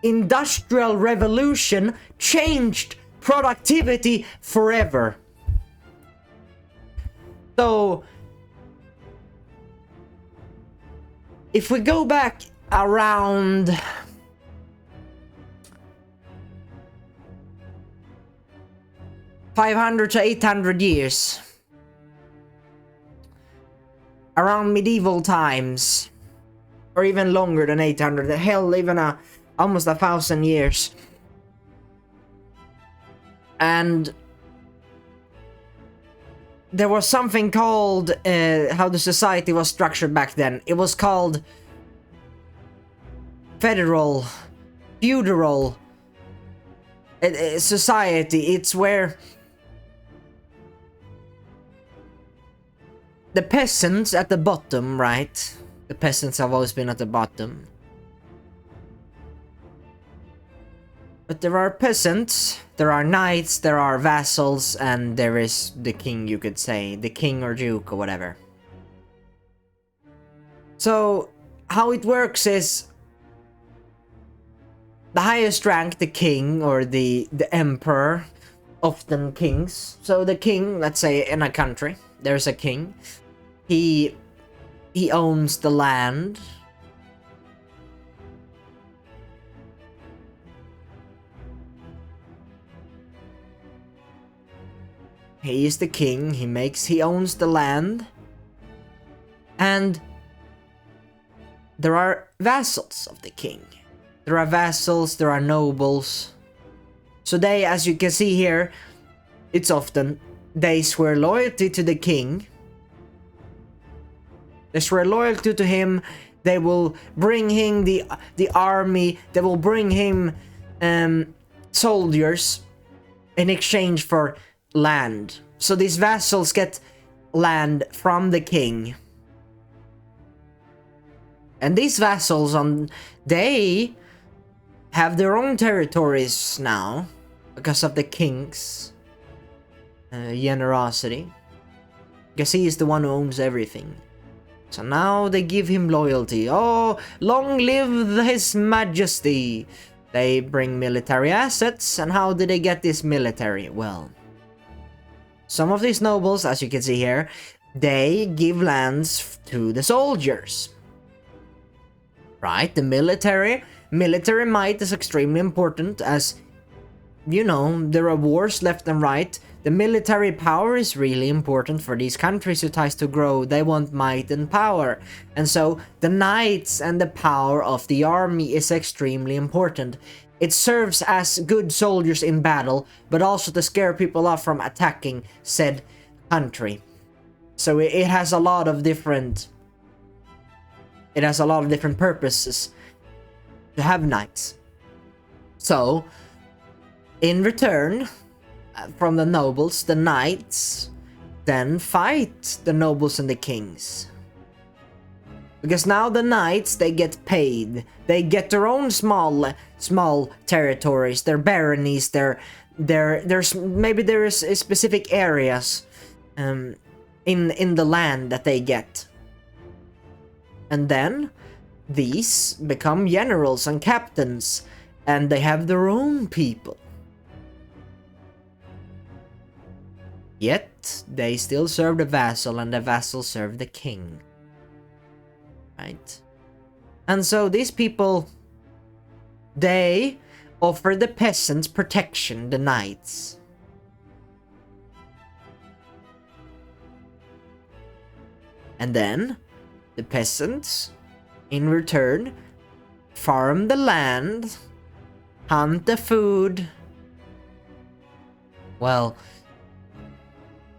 Industrial Revolution changed productivity forever. So if we go back around 500 to 800 years, around medieval times, or even longer than 800, hell, even almost 1,000 years. And there was something called, how the society was structured back then. It was called feudal society. It's where the peasants at the bottom, right? The peasants have always been at the bottom. But there are peasants, there are knights, there are vassals, and there is the king, you could say. The king or duke or whatever. So, how it works is the highest rank, the king or the emperor, often kings. So the king, let's say in a country, there's a king. He owns the land. He is the king, he owns the land. And there are vassals of the king. There are vassals, there are nobles. So they, as you can see here, it's often, they swear loyalty to the king. They swear loyalty to him. They will bring him the army. They will bring him soldiers in exchange for land. So these vassals get land from the king. And these vassals, they have their own territories now because of the king's generosity. Because he is the one who owns everything. So now they give him loyalty. Oh, long live his majesty. They bring military assets. And how did they get this military? Well, some of these nobles, as you can see here, they give lands to the soldiers. Right? The military might is extremely important, as, you know, there are wars left and right. The military power is really important for these countries who tries to grow. They want might and power. And so the knights and the power of the army is extremely important. It serves as good soldiers in battle, but also to scare people off from attacking said country. So it has a lot of different... It has a lot of different purposes to have knights. So, in return from the nobles, the knights then fight the nobles and the kings. Because now the knights, they get paid. They get their own small territories, their baronies, there's maybe there is specific areas in the land that they get. And then these become generals and captains, and they have their own people. Yet they still serve the vassal, and the vassal serve the king. Right? And so these people, they offer the peasants protection, the knights. And then the peasants, in return, farm the land, hunt the food. Well,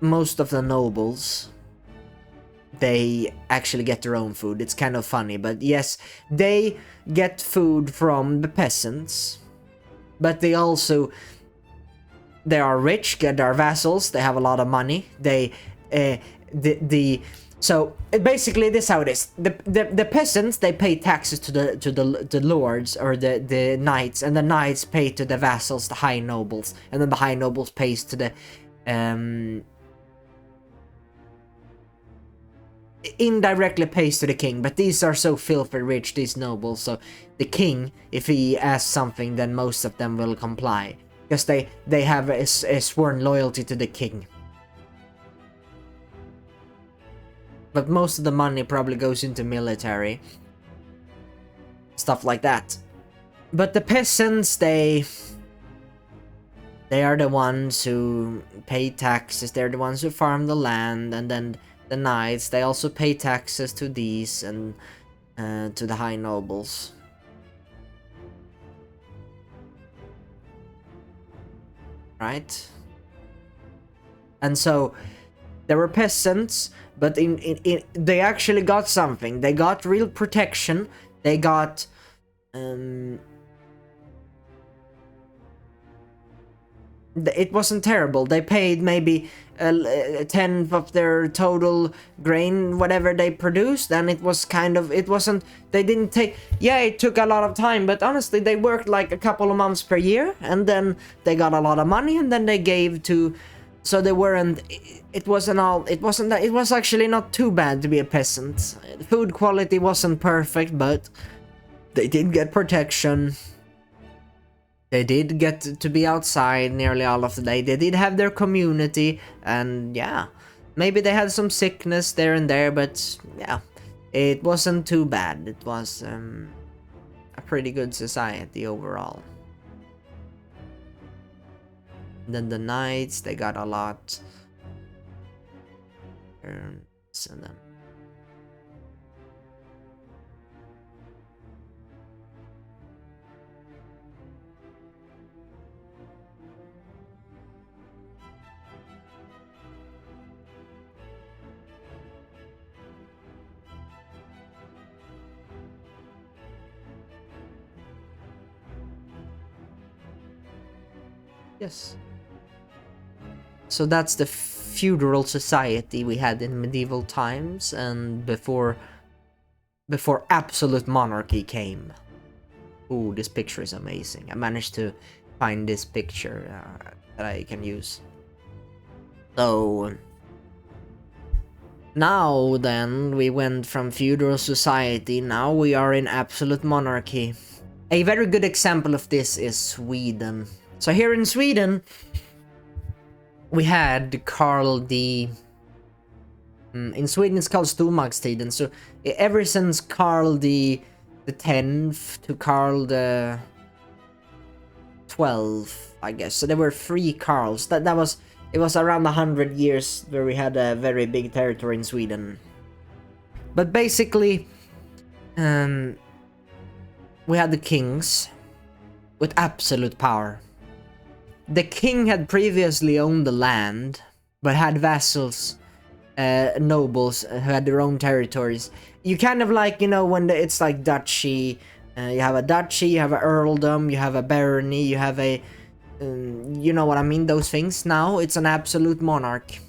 most of the nobles, they actually get their own food. It's kind of funny, but yes, they get food from the peasants, but they also, they are rich, they are vassals, they have a lot of money. So basically this is how it is. The peasants, they pay taxes to the lords or the knights, and the knights pay to the vassals, the high nobles, and then the high nobles pays to the indirectly pays to the king, but these are so filthy rich, these nobles, so the king, if he asks something, then most of them will comply, because they have a sworn loyalty to the king. But most of the money probably goes into military, stuff like that. But the peasants, they are the ones who pay taxes, they're the ones who farm the land, and then the knights, they also pay taxes to these and to the high nobles. Right? And so there were peasants, but they actually got something. They got real protection. They got it wasn't terrible. They paid maybe a tenth of their total grain, whatever they produced, and it was kind of, it wasn't, they didn't take, yeah, it took a lot of time, but honestly, they worked like a couple of months per year, and then they got a lot of money, and then they gave to, so they weren't, it wasn't all, it wasn't that, it was actually not too bad to be a peasant. Food quality wasn't perfect, but they did get protection. They did get to be outside nearly all of the day. They did have their community, and yeah, maybe they had some sickness there and there, but yeah, it wasn't too bad. It was a pretty good society overall. And then the knights, they got a lot. And then yes. So that's the feudal society we had in medieval times, and before absolute monarchy came. Ooh, this picture is amazing. I managed to find this picture that I can use. So now then, we went from feudal society, now we are in absolute monarchy. A very good example of this is Sweden. So here in Sweden, we had Karl the... in Sweden it's called Stormaktstiden, so ever since Karl the 10th to Karl the 12th, I guess. So there were 3 Karls. It was around 100 years where we had a very big territory in Sweden. But basically, we had the kings with absolute power. The king had previously owned the land, but had vassals, nobles who had their own territories. You kind of like, you know, when it's like duchy, you have a duchy, you have an earldom, you have a barony, you have a, you know what I mean, those things. Now it's an absolute monarch.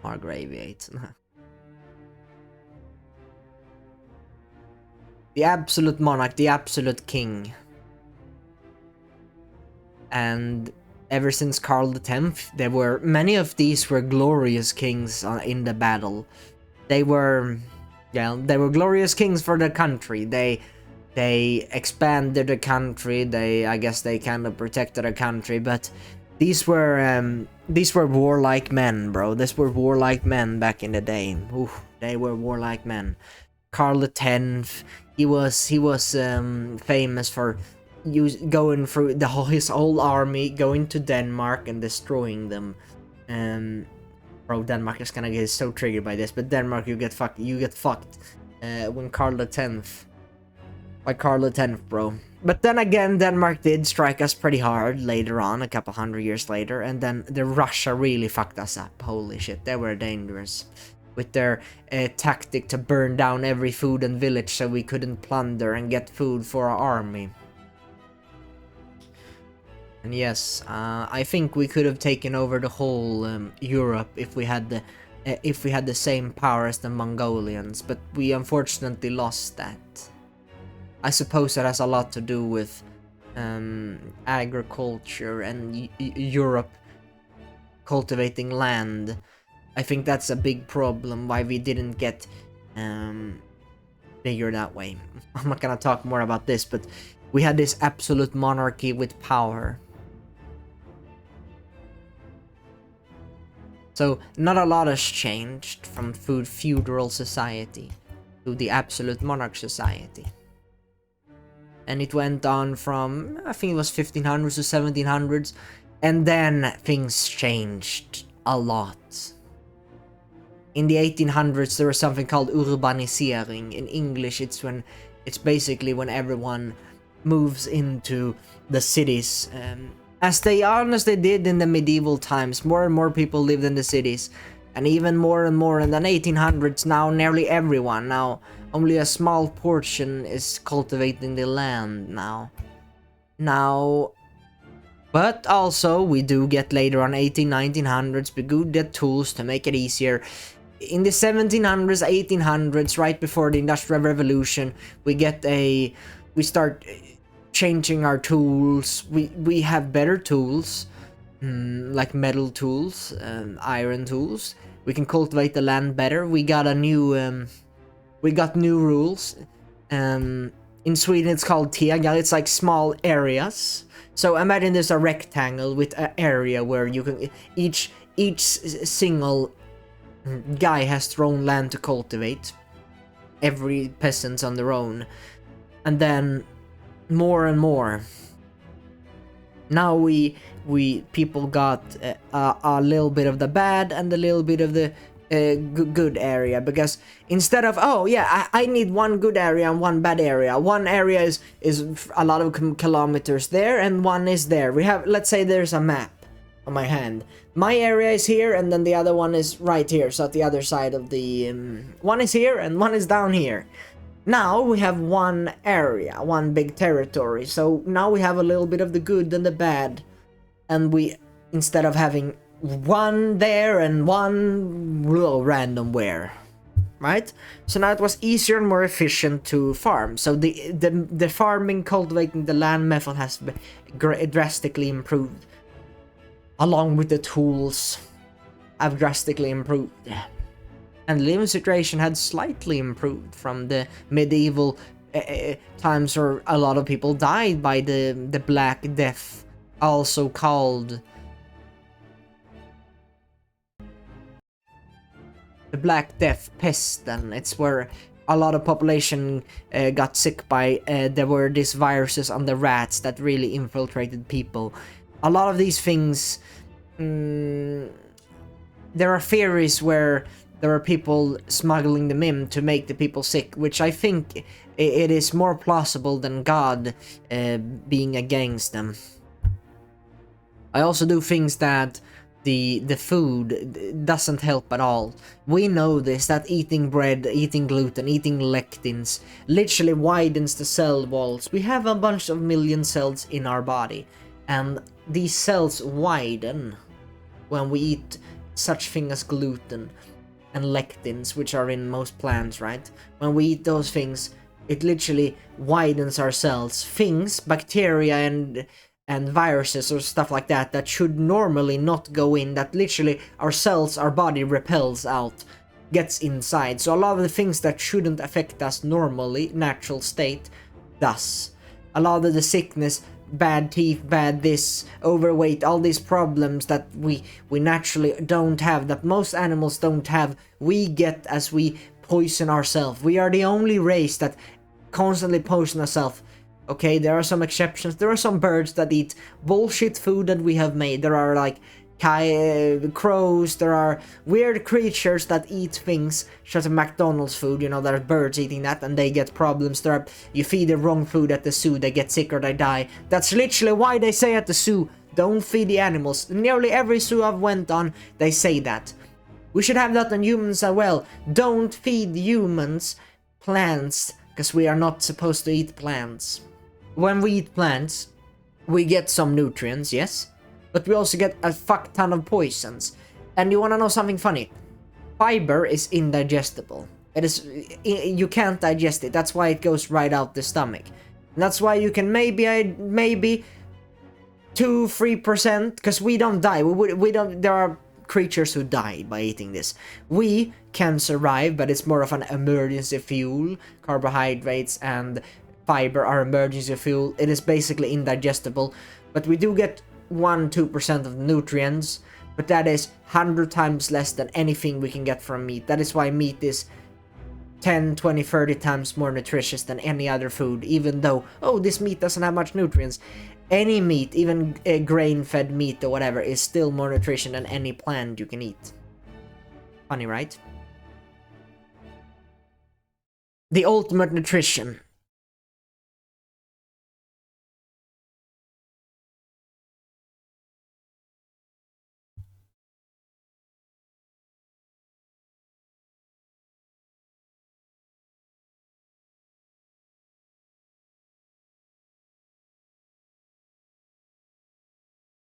Margraviate. The absolute monarch, the absolute king. And ever since Karl X, there were many of these were glorious kings in the battle. They were, yeah, they were glorious kings for the country. They expanded the country. I guess they kind of protected the country. But these were warlike men, bro. These were warlike men back in the day. Ooh, they were warlike men. Karl X, he was famous for going through his whole army, going to Denmark and destroying them. Bro, Denmark is gonna get so triggered by this, but Denmark, you get fucked when Karl X, by Karl X, bro. But then again, Denmark did strike us pretty hard later on, a couple hundred years later, and then the Russia really fucked us up. Holy shit, they were dangerous with their tactic to burn down every food and village so we couldn't plunder and get food for our army. And yes, I think we could have taken over the whole Europe if we had the same power as the Mongolians, but we unfortunately lost that. I suppose that has a lot to do with agriculture and Europe cultivating land. I think that's a big problem why we didn't get bigger that way. I'm not gonna talk more about this, but we had this absolute monarchy with power. So not a lot has changed from feudal society to the absolute monarch society. And it went on from, I think it was 1500s to 1700s, and then things changed a lot. In the 1800s there was something called urbanisering. In English it's basically when everyone moves into the cities. As they honestly did in the medieval times, more and more people lived in the cities. And even more and more in the 1800s, now nearly everyone. Now only a small portion is cultivating the land now. But also we do get later on 1900s, we do get tools to make it easier. In the 1700s, 1800s, right before the Industrial Revolution, we start changing our tools. We have better tools, like metal tools, iron tools. We can cultivate the land better. We got new rules. In Sweden it's called tegar. It's like small areas. So imagine there's a rectangle with an area where you can each single guy has their own land to cultivate. Every peasant's on their own. And then more and more. Now people got a little bit of the bad and a little bit of the good area, because instead of I need one good area and one bad area. One area is a lot of kilometers there and one is there. We have, let's say there's a map on my hand. My area is here and then the other one is right here, so at the other side of the one is here and one is down here. Now we have one area, one big territory. So now we have a little bit of the good and the bad, and we, instead of having one there and one random where, right? So now it was easier and more efficient to farm. So the farming, cultivating the land method has drastically improved, along with the tools have drastically improved. And the living situation had slightly improved from the medieval times where a lot of people died by the Black Death, also called the Black Death pest. And it's where a lot of population got sick by, there were these viruses on the rats that really infiltrated people. A lot of these things, there are theories where there are people smuggling them in to make the people sick, which I think it is more plausible than God being against them. I also do things that the food doesn't help at all. We know this, that eating bread, eating gluten, eating lectins literally widens the cell walls. We have a bunch of million cells in our body, and these cells widen when we eat such thing as gluten and lectins, which are in most plants, right? When we eat those things, it literally widens our cells. Things, bacteria and viruses or stuff like that should normally not go in, that literally our cells, our body repels out, gets inside. So a lot of the things that shouldn't affect us normally, natural state, does. A lot of the sickness, bad teeth, bad this, overweight, all these problems that we naturally don't have, that most animals don't have, we get as we poison ourselves. We are the only race that constantly poison ourselves. Okay, there are some exceptions. There are some birds that eat bullshit food that we have made. There are like crows, there are weird creatures that eat things such as McDonald's food, there are birds eating that and they get problems. You feed the wrong food at the zoo, they get sick or they die. That's literally why they say at the zoo, don't feed the animals. Nearly every zoo I've went on, they say that. We should have that on humans as well. Don't feed humans plants, because we are not supposed to eat plants. When we eat plants, we get some nutrients, yes, but we also get a fuck ton of poisons. And you wanna know something funny? Fiber is indigestible. You can't digest it. That's why it goes right out the stomach. And that's why you can maybe 2-3%, because we don't die. We don't. There are creatures who die by eating this. We can survive, but it's more of an emergency fuel. Carbohydrates and fiber are emergency fuel. It is basically indigestible, but we do get 1-2% of nutrients, but that is 100 times less than anything we can get from meat. That is why meat is 10, 20, 30 times more nutritious than any other food, even though, oh, this meat doesn't have much nutrients. Any meat, even grain-fed meat or whatever, is still more nutrition than any plant you can eat. Funny, right? The ultimate nutrition.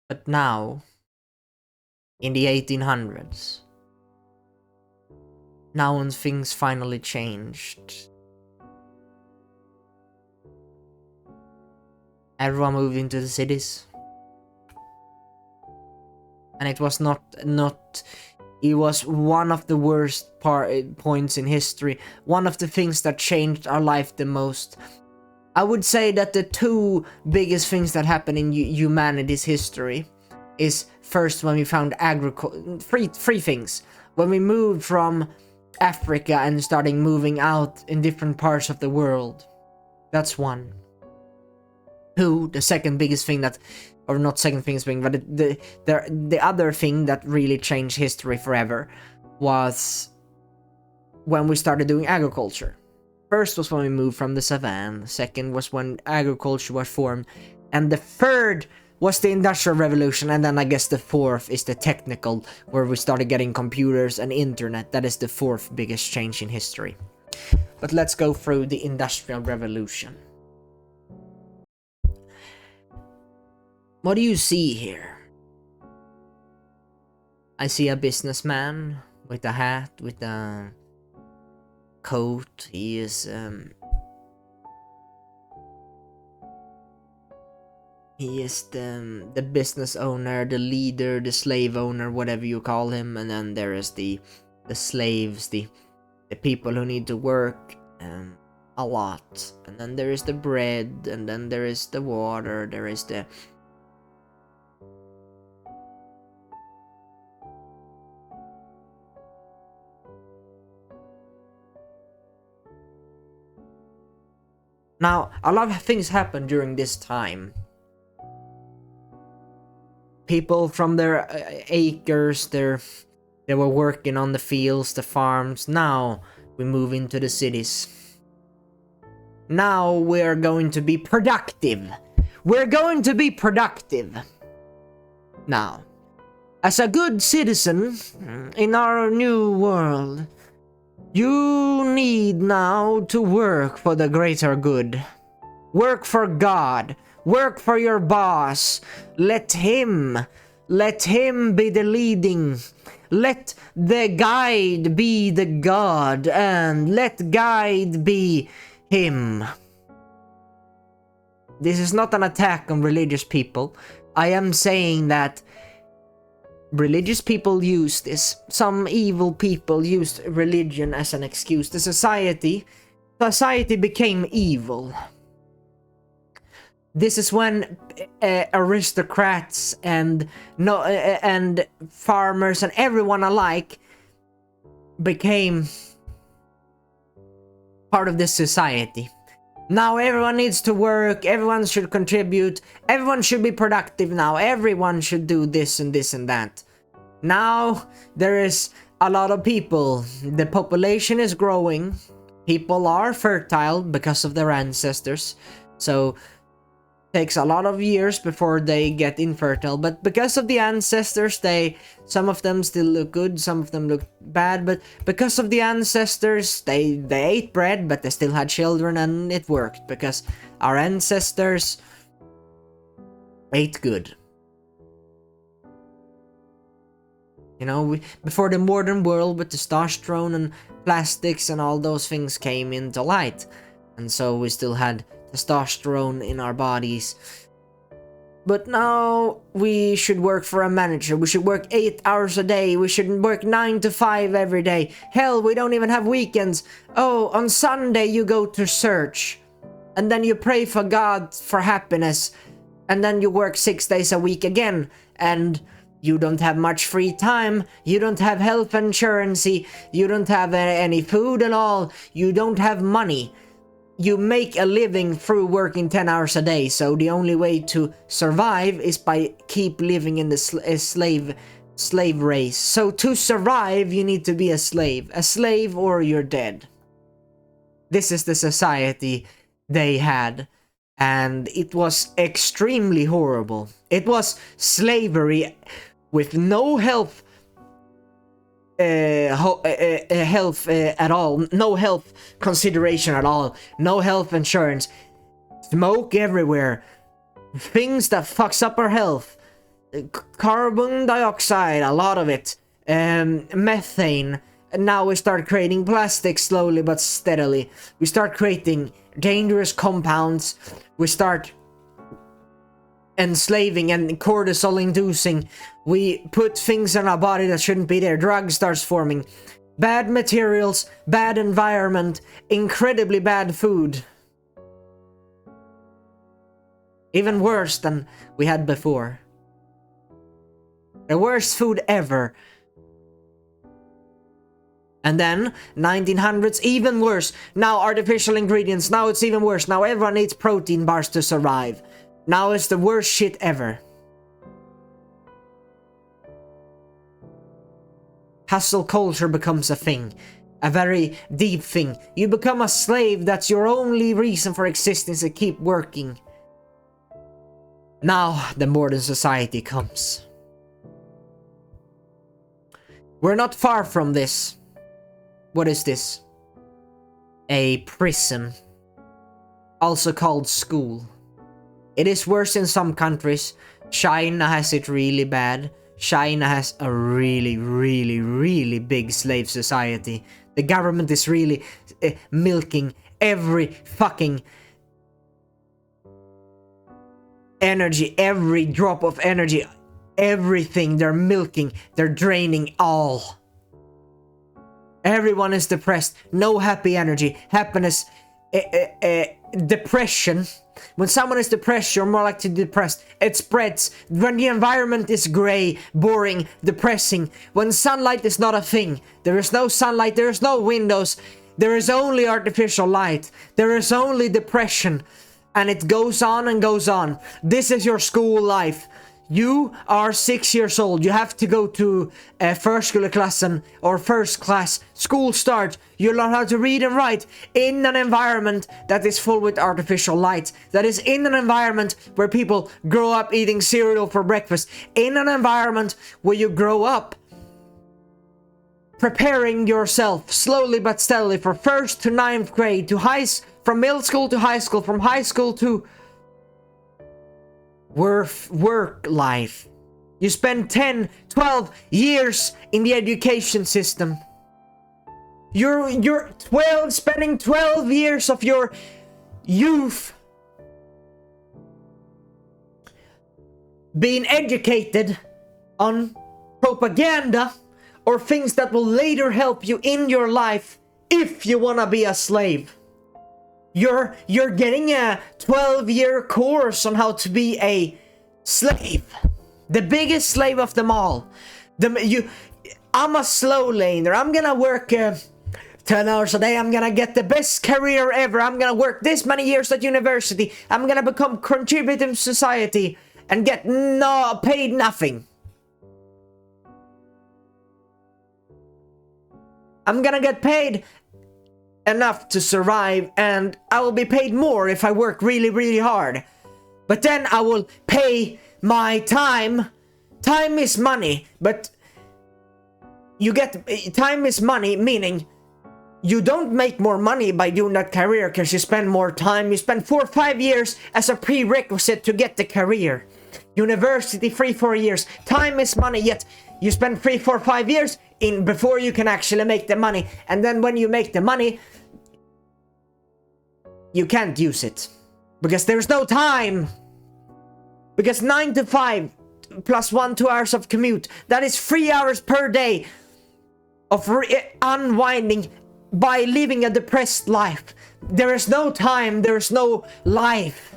But now, in the 1800s, now when things finally changed, everyone moved into the cities, and it was not. It was one of the worst points in history. One of the things that changed our life the most. I would say that the two biggest things that happened in humanity's history is first when we found agriculture. Three things. When we moved from Africa and started moving out in different parts of the world. That's one. Two, the second biggest thing that, or not second biggest thing, but the other thing that really changed history forever was when we started doing agriculture. First was when we moved from the savannah, second was when agriculture was formed, and the third was the Industrial Revolution, and then I guess the fourth is the technical, where we started getting computers and internet. That is the fourth biggest change in history. But let's go through the Industrial Revolution. What do you see here? I see a businessman with a hat, with a coat. He is the business owner, the leader, the slave owner, whatever you call him. And then there is the slaves, the people who need to work a lot. And then there is the bread, and then there is the water, there is the Now, a lot of things happened during this time. People from their acres, they were working on the fields, the farms. Now we move into the cities. Now we're going to be productive. We're going to be productive. Now, as a good citizen in our new world, you need now to work for the greater good. Work for God. Work for your boss. Let him be the leading. Let the guide be the God, and let guide be him. This is not an attack on religious people. I am saying that religious people use this. Some evil people used religion as an excuse. The society became evil. This is when aristocrats and farmers and everyone alike became part of this society. Now everyone needs to work, everyone should contribute, everyone should be productive now, everyone should do this and this and that. Now there is a lot of people, the population is growing, people are fertile because of their ancestors, so it takes a lot of years before they get infertile, but because of the ancestors, some of them still look good, some of them look bad, but because of the ancestors, they ate bread, but they still had children, and it worked, because our ancestors ate good. You know, before the modern world with testosterone and plastics and all those things came into light, and so we still had testosterone in our bodies. But now we should work for a manager. We should work 8 hours a day. We should work 9 to 5 every day. Hell, we don't even have weekends. Oh, on Sunday you go to church. And then you pray for God for happiness. And then you work 6 days a week again. And you don't have much free time. You don't have health insurance. You don't have any food at all. You don't have money. You make a living through working 10 hours a day, so the only way to survive is by keep living in the slave race. So to survive, you need to be a slave or you're dead. This is the society they had, and it was extremely horrible. It was slavery with no health at all, no health consideration at all, no health insurance, smoke everywhere, things that fucks up our health, carbon dioxide, a lot of it, methane. And now we start creating plastic slowly but steadily. We start creating dangerous compounds. We start enslaving and cortisol inducing. We put things in our body that shouldn't be there. Drugs starts forming. Bad materials, bad environment, incredibly bad food. Even worse than we had before. The worst food ever. And then 1900s, even worse. Now artificial ingredients, now it's even worse. Now everyone eats protein bars to survive. Now it's the worst shit ever. Hustle culture becomes a thing. A very deep thing. You become a slave, that's your only reason for existence, to keep working. Now the modern society comes. We're not far from this. What is this? A prison. Also called school. It is worse in some countries. China has it really bad. China has a really big slave society. The government is really milking every fucking energy, every drop of energy, everything they're milking, they're draining all. Everyone is depressed, no happy energy, happiness, depression. When someone is depressed, you're more likely to be depressed. It spreads. When the environment is gray, boring, depressing. When sunlight is not a thing. There is no sunlight, there is no windows. There is only artificial light. There is only depression. And it goes on and goes on. This is your school life. You are 6 years old. You have to go to förskoleklassen or first class. School start. You learn how to read and write in an environment that is full with artificial light. That is in an environment where people grow up eating cereal for breakfast. In an environment where you grow up preparing yourself slowly but steadily for 1st to 9th grade, to from middle school to high school, from high school to work life. You spend 10, 12 years in the education system. You're spending 12 years of your youth being educated on propaganda or things that will later help you in your life if you wanna be a slave. You're getting a 12-year course on how to be a slave. The biggest slave of them all. I'm a slow laner. I'm gonna work 10 hours a day. I'm gonna get the best career ever. I'm gonna work this many years at university. I'm gonna become contributive to society and get paid nothing. I'm gonna get paid enough to survive, and I will be paid more if I work really hard. But then I will pay my time. Time is money, but you get time is money, meaning you don't make more money by doing that career because you spend more time. You spend 4 or 5 years as a prerequisite to get the career. University 3-4 years. Time is money, yet you spend 3-4-5 years in before you can actually make the money. And then when you make the money, you can't use it because there's no time. Because 9 to 5 plus 2 hours of commute, that is 3 hours per day of unwinding by living a depressed life. There is no time, there is no life.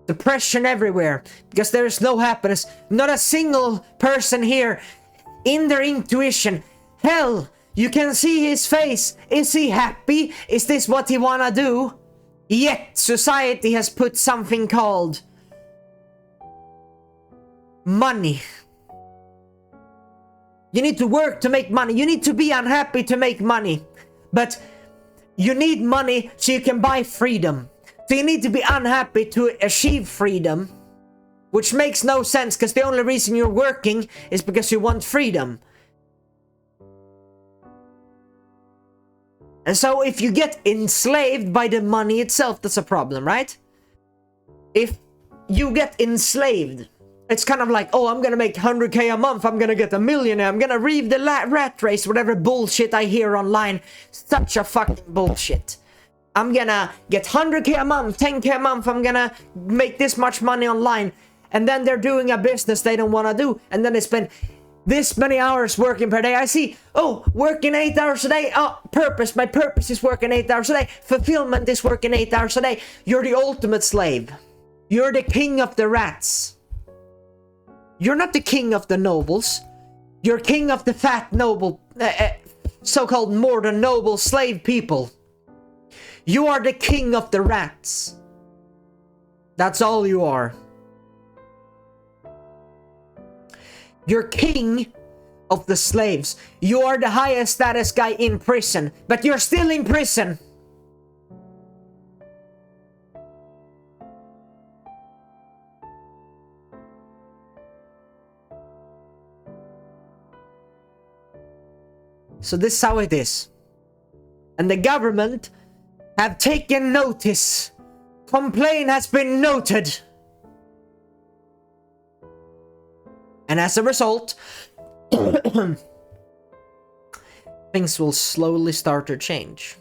Depression everywhere, because there is no happiness. Not a single person here in their intuition. Hell, you can see his face. Is he happy? Is this what he wanna do? Yet society has put something called money. You need to work to make money. You need to be unhappy to make money. But you need money so you can buy freedom. So you need to be unhappy to achieve freedom, which makes no sense, because the only reason you're working is because you want freedom. And so if you get enslaved by the money itself, that's a problem, right? If you get enslaved, it's kind of like, oh, I'm gonna make 100k a month, I'm gonna get a millionaire, I'm gonna read the rat race, whatever bullshit I hear online. Such a fucking bullshit. I'm gonna get 100k a month, 10k a month, I'm gonna make this much money online. And then they're doing a business they don't wanna do. And then they spend this many hours working per day. I see, oh, working 8 hours a day. Oh, purpose. My purpose is working 8 hours a day. Fulfillment is working 8 hours a day. You're the ultimate slave. You're the king of the rats. You're not the king of the nobles. You're king of the fat noble, so-called more than noble slave people. You are the king of the rats. That's all you are. You're king of the slaves. You are the highest status guy in prison, but you're still in prison. So this is how it is. And the government have taken notice. Complaint has been noted. And as a result, things will slowly start to change.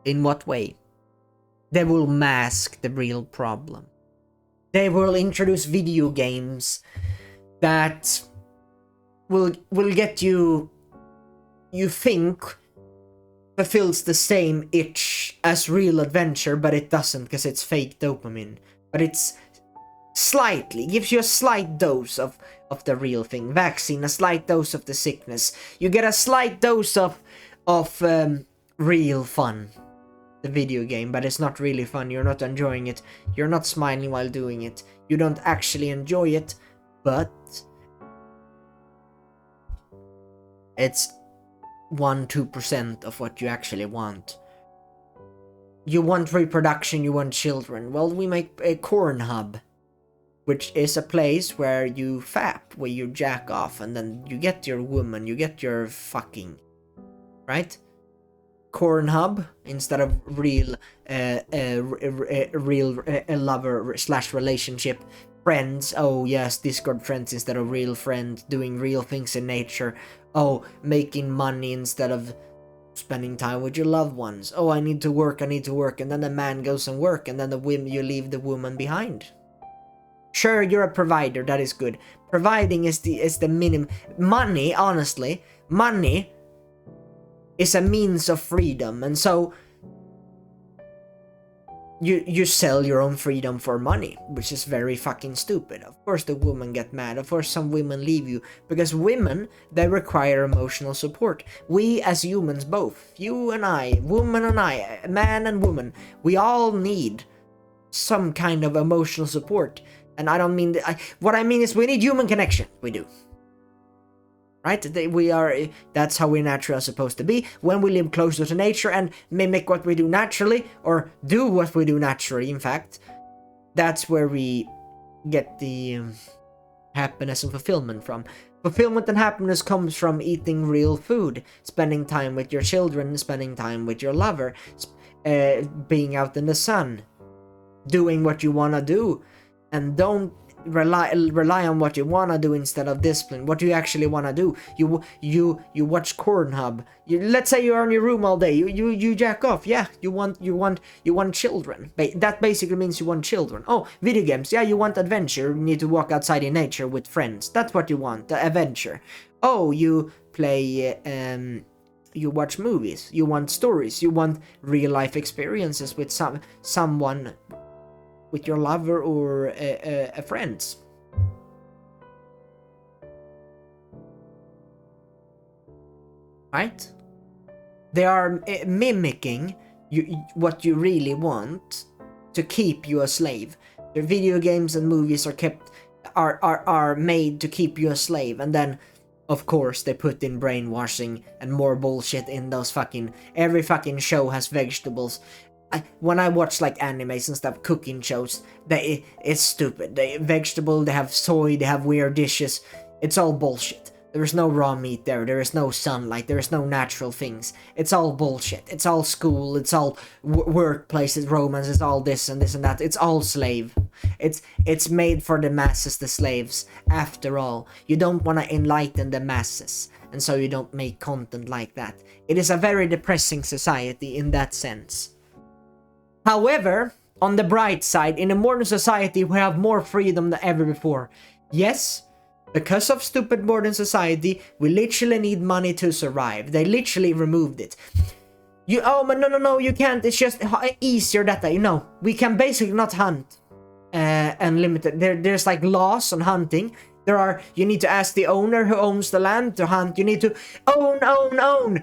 In what way? They will mask the real problem. They will introduce video games that will get you think fulfills the same itch as real adventure, but it doesn't, because it's fake dopamine. But it's slightly, gives you a slight dose of the real thing. Vaccine, a slight dose of the sickness. You get a slight dose of real fun. The video game, but it's not really fun. You're not enjoying it. You're not smiling while doing it. You don't actually enjoy it, but it's 1-2% of what you actually want. You want reproduction, you want children. Well, we make a corn hub, which is a place where you fap, where you jack off, and then you get your woman, you get your fucking, right? Corn hub instead of real lover slash relationship. Friends, oh yes, Discord friends instead of real friend, doing real things in nature. Oh, making money instead of spending time with your loved ones. Oh, I need to work, and then the man goes and work, and then you leave the woman behind. Sure, you're a provider, that is good. Providing is the minimum. Money, honestly, money is a means of freedom, and so you sell your own freedom for money, which is very fucking stupid. Of course the women get mad, of course some women leave you, because women, they require emotional support. We as humans, both, you and I, woman and I, man and woman, we all need some kind of emotional support. And I don't mean what I mean is we need human connection. We do. Right? That's how we naturally are supposed to be. When we live closer to nature and mimic what we do naturally, or do what we do naturally, in fact, that's where we get the happiness and fulfillment from. Fulfillment and happiness comes from eating real food, spending time with your children, spending time with your lover, being out in the sun, doing what you want to do. And don't rely on what you want to do instead of discipline. What do you actually want to do? You watch Pornhub. Let's say you're in your room all day. You jack off. Yeah, you want children. That basically means you want children. Oh, video games. Yeah, you want adventure. You need to walk outside in nature with friends. That's what you want. The adventure. Oh, you play you watch movies. You want stories. You want real life experiences with someone, with your lover or a friend. Right? They are mimicking what you really want to keep you a slave. The video games and movies are made to keep you a slave, and then of course they put in brainwashing and more bullshit in those every fucking show has vegetables. When I watch like animes and stuff, cooking shows, it's stupid. They have soy, they have weird dishes. It's all bullshit. There is no raw meat there. There is no sunlight. There is no natural things. It's all bullshit. It's all school. It's all workplaces, romance. It's all this and that. It's all slave. It's made for the masses, the slaves. After all, you don't want to enlighten the masses, and so you don't make content like that. It is a very depressing society in that sense. However, on the bright side, in a modern society, we have more freedom than ever before. Yes, because of stupid modern society, we literally need money to survive. They literally removed it. No, you can't. It's just easier that way. No, we can basically not hunt unlimited. There's like laws on hunting. You need to ask the owner who owns the land to hunt. You need to own.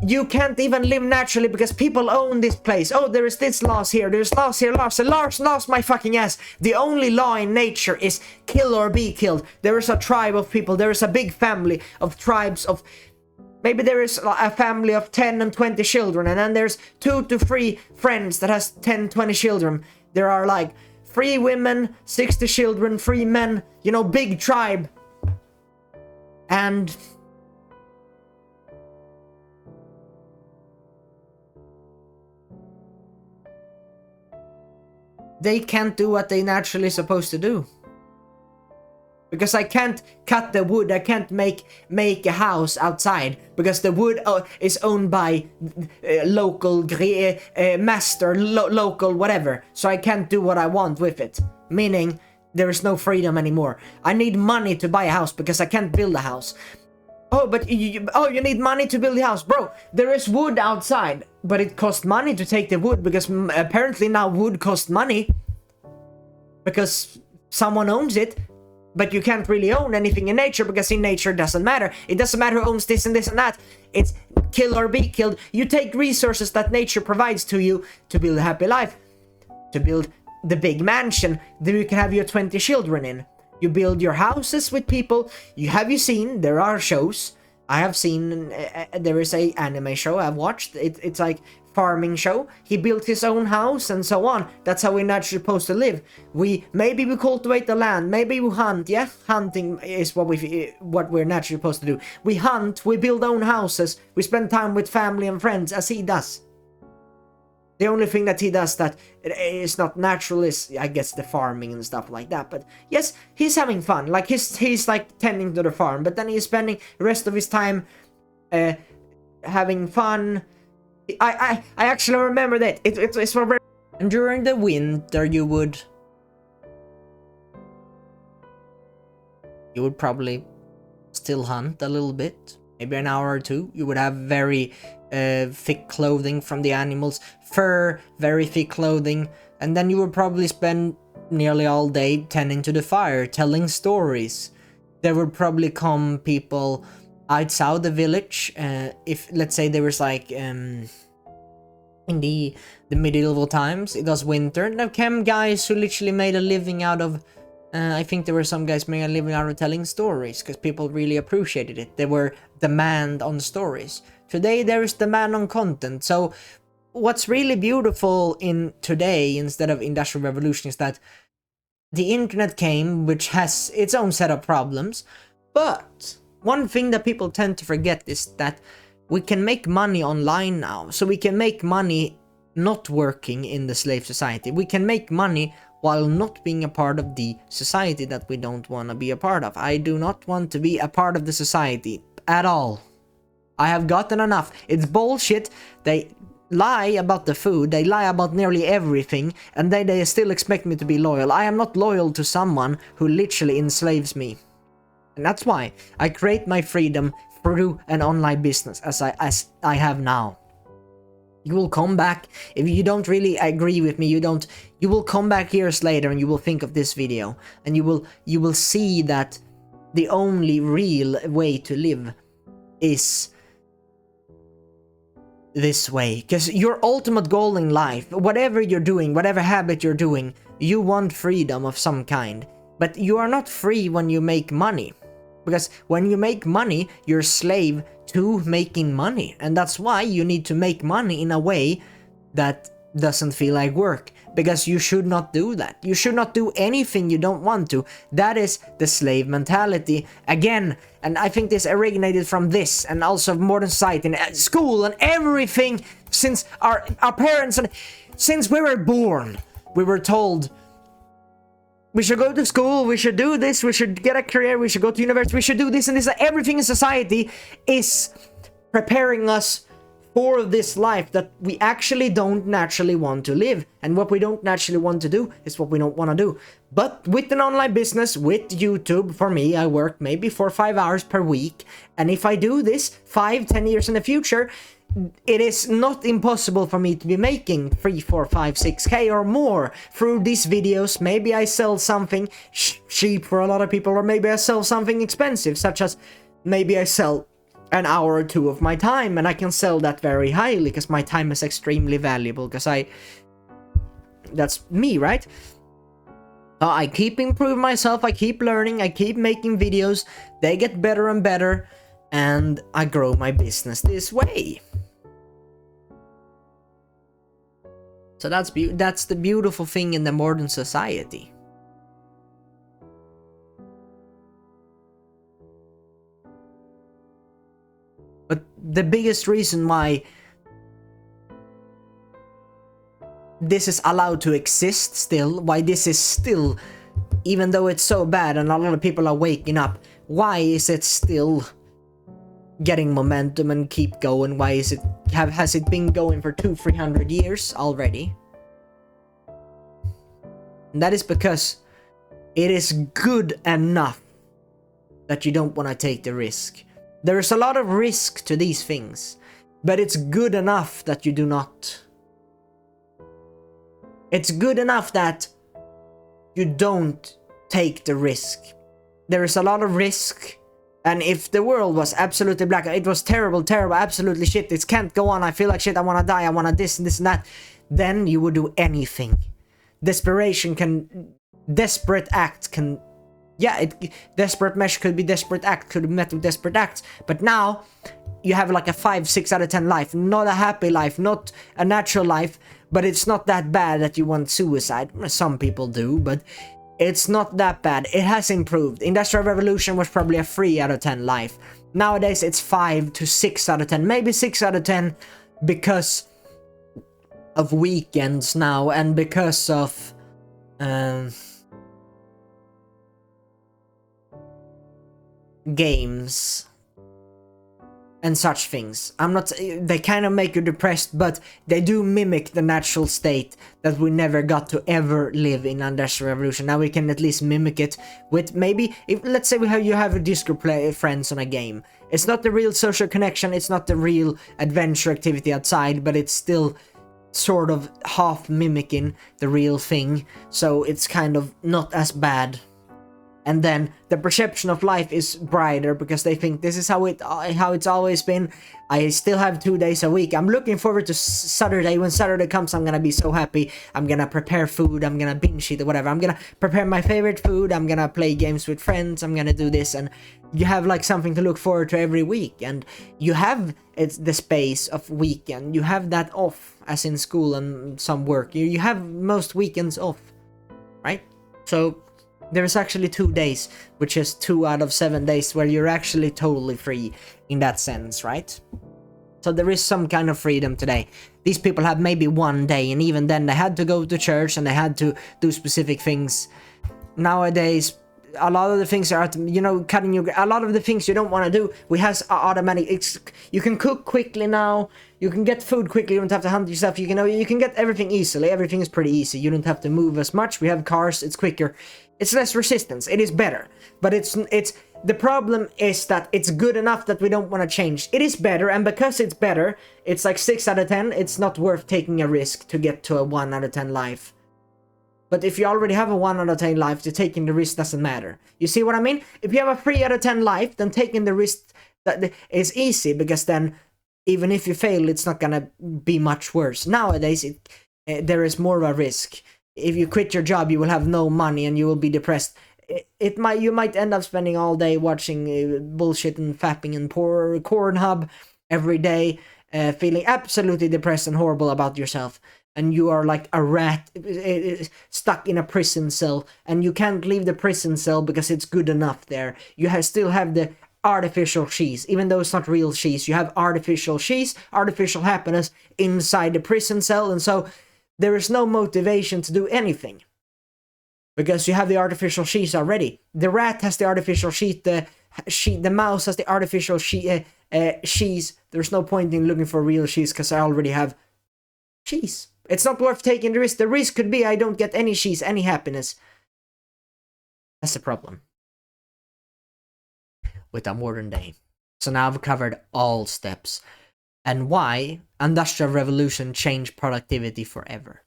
You can't even live naturally because people own this place. Oh, there is this laws here. There's laws here. Laws, my fucking ass. The only law in nature is kill or be killed. There is a tribe of people. There is a big family of tribes of... Maybe there is a family of 10 and 20 children. And then there's 2 to 3 friends that has 10, 20 children. There are like 3 women, 60 children, 3 men. You know, big tribe. And... they can't do what they naturally supposed to do. Because I can't cut the wood, I can't make a house outside, because the wood is owned by local master, local whatever. So I can't do what I want with it. Meaning, there is no freedom anymore. I need money to buy a house because I can't build a house. Oh, but you need money to build the house. Bro, there is wood outside, but it costs money to take the wood because apparently now wood costs money because someone owns it, but you can't really own anything in nature because in nature it doesn't matter. It doesn't matter who owns this and this and that. It's kill or be killed. You take resources that nature provides to you to build a happy life, to build the big mansion that you can have your 20 children in. You build your houses with people. Have you seen? There are shows. I have seen. There is a anime show I've watched. It's like farming show. He built his own house and so on. That's how we're naturally supposed to live. Maybe we cultivate the land. Maybe we hunt. Yeah, hunting is what we're naturally supposed to do. We hunt. We build own houses. We spend time with family and friends, as he does. The only thing that he does that is not natural is, I guess, the farming and stuff like that. But yes, he's having fun. Like he's like tending to the farm, but then he's spending the rest of his time having fun. I actually remember that it's for very... And during the winter you would probably still hunt a little bit, maybe an hour or two. You would have very thick clothing from the animals, fur, very thick clothing, and then you would probably spend nearly all day tending to the fire, telling stories. There would probably come people outside the village, if let's say there was like in the medieval times, it was winter, there came guys who literally made a living out of I think there were some guys making a living out of telling stories because people really appreciated it. There were demand on stories. Today there is demand on content. So what's really beautiful in today instead of industrial revolution is that the internet came, which has its own set of problems. But one thing that people tend to forget is that we can make money online now. So we can make money not working in the slave society. We can make money while not being a part of the society that we don't want to be a part of. I do not want to be a part of the society at all. I have gotten enough. It's bullshit. They lie about the food, they lie about nearly everything, and they still expect me to be loyal. I am not loyal to someone who literally enslaves me. And that's why I create my freedom through an online business as I have now. You will come back, if you don't really agree with me, you will come back years later and you will think of this video, and you will see that the only real way to live is this way. Because your ultimate goal in life, whatever you're doing, whatever habit you're doing, you want freedom of some kind. But you are not free when you make money. Because when you make money, you're a slave to making money. And that's why you need to make money in a way that doesn't feel like work. Because you should not do that. You should not do anything you don't want to. That is the slave mentality. Again, and I think this originated from this, and also modern society and school and everything. Since our parents, and since we were born, we were told we should go to school, we should do this, we should get a career, we should go to university, we should do this and this. Everything in society is preparing us for this life that we actually don't naturally want to live. And what we don't naturally want to do is what we don't want to do. But with an online business, with YouTube, for me, I work maybe 4 or 5 hours per week. And if I do this 5-10 years in the future, it is not impossible for me to be making 3, 4, 5, 6k or more through these videos. Maybe I sell something cheap for a lot of people, or maybe I sell something expensive, such as maybe I sell an hour or 2 of my time, and I can sell that very highly because my time is extremely valuable, because that's me, right? I keep improving myself, I keep learning, I keep making videos, they get better and better, and I grow my business this way. So that's the beautiful thing in the modern society. But the biggest reason why this is allowed to exist still, why this is still, even though it's so bad and a lot of people are waking up, why is it still getting momentum and keep going? Why is it, has it been going for 200-300 years already? And that is because it is good enough that you don't want to take the risk. There is a lot of risk to these things, but it's good enough that you do not. It's good enough that you don't take the risk. There is a lot of risk, and if the world was absolutely black, it was terrible, absolutely shit, this can't go on, I feel like shit, I wanna die, I wanna this and that, then you would do anything. Desperate act can, yeah, desperate measure could be desperate act, could be met with desperate acts, but now you have like a 5-6 out of 10 life, not a happy life, not a natural life, but it's not that bad that you want suicide. Some people do, but it's not that bad. It has improved. Industrial Revolution was probably a 3 out of 10 life. Nowadays it's 5 to 6 out of 10, maybe 6 out of 10 because of weekends now, and because of games and such things. I'm not, they kind of make you depressed, but they do mimic the natural state that we never got to ever live in Industrial Revolution. Now we can at least mimic it with maybe, if let's say you have a Discord friends on a game. It's not the real social connection, it's not the real adventure activity outside, but it's still sort of half mimicking the real thing, so it's kind of not as bad. And then the perception of life is brighter because they think this is how it's always been. I still have 2 days a week. I'm looking forward to Saturday. When Saturday comes, I'm gonna be so happy. I'm gonna prepare food, I'm gonna binge eat or whatever. I'm gonna prepare my favorite food, I'm gonna play games with friends, I'm gonna do this, and you have like something to look forward to every week. And you have the space of weekend. You have that off, as in school and some work. You have most weekends off, right? So there's actually 2 days, which is 2 out of 7 days where you're actually totally free in that sense, right? So there is some kind of freedom today. These people have maybe one day, and even then they had to go to church and they had to do specific things. Nowadays, a lot of the things are, you know, cutting you. A lot of the things you don't want to do, we has automatic. You can cook quickly now. You can get food quickly. You don't have to hunt yourself. You can get everything easily. Everything is pretty easy. You don't have to move as much. We have cars. It's quicker. It's less resistance. It is better. But it's the problem is that it's good enough that we don't want to change. It is better, and because it's better, it's like 6 out of 10. It's not worth taking a risk to get to a 1 out of 10 life. But if you already have a 1 out of 10 life, then taking the risk doesn't matter. You see what I mean? If you have a 3 out of 10 life, then taking the risk that is easy, because then even if you fail, it's not gonna be much worse. Nowadays, there is more of a risk. If you quit your job, you will have no money and you will be depressed. You might end up spending all day watching bullshit and fapping and poor Pornhub every day, feeling absolutely depressed and horrible about yourself. And you are like a rat stuck in a prison cell, and you can't leave the prison cell because it's good enough there. You still have the artificial cheese, even though it's not real cheese. You have artificial cheese, artificial happiness inside the prison cell, and so there is no motivation to do anything because you have the artificial cheese already. The rat has the artificial cheese. The mouse has the artificial cheese. There's no point in looking for real cheese because I already have cheese. It's not worth taking the risk. The risk could be I don't get any cheese, any happiness. That's the problem with our modern day. So now I've covered all steps and why Industrial Revolution changed productivity forever.